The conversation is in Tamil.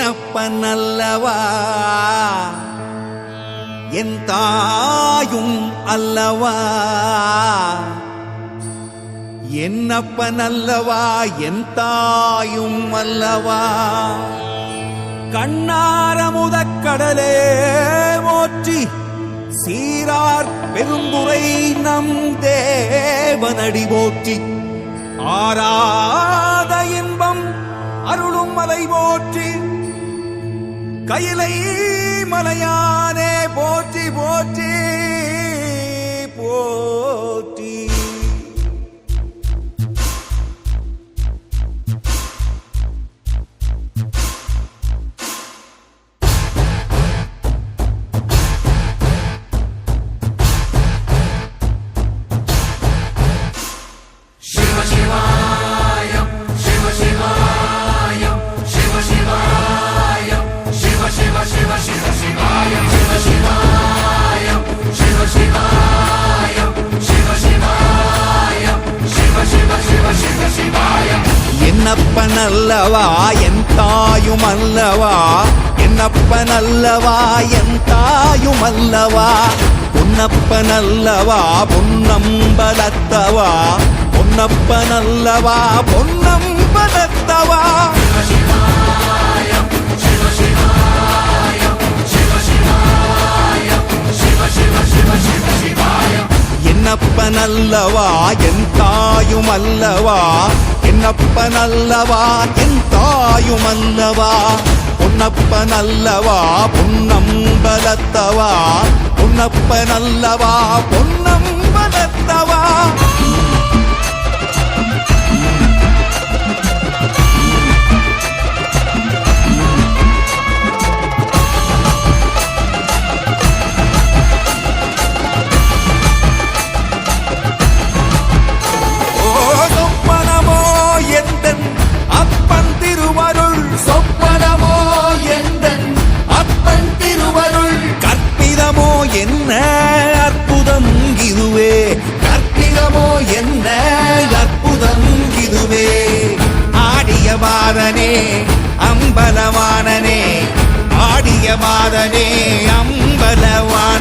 என்னப்பன் அல்லவா என் தாயும் அல்லவா என்னப்பன் அல்லவா என் தாயும் அல்லவா கண்ணாரமுதக் கடலே போற்றி சீரார் பெருந்துரை நம் தேவனடி போற்றி ஆராத இன்பம் அருளும் மலை போற்றி கையிலை மலையானே போற்றி போற்றி போற்றி என்னப்பன் அல்லவா என் தாயும் அல்லவா என்னப்பன் அல்லவா என் தாயும் அல்லவா பொன்னப்பன் அல்லவா பொன்னம்பலத்தவா பொன்னப்பன் அல்லவா பொன்னம்பலத்தவா என்னப்பன் அல்லவா என் தாயும் அல்லவா என்னப்பன் அல்லவா என் தாயும் அல்லவா பொன்னப்பன் அல்லவா பொன்னம்பலத்தவா பொன்னப்பன் அல்லவா பொன்னம்பலத்தவா என்ன அற்புதம் இதுவே கற்பிதமோ என்ன அற்புதம் இதுவே ஆடிய மாதனே அம்பலவானனே ஆடிய மாதனே அம்பலவான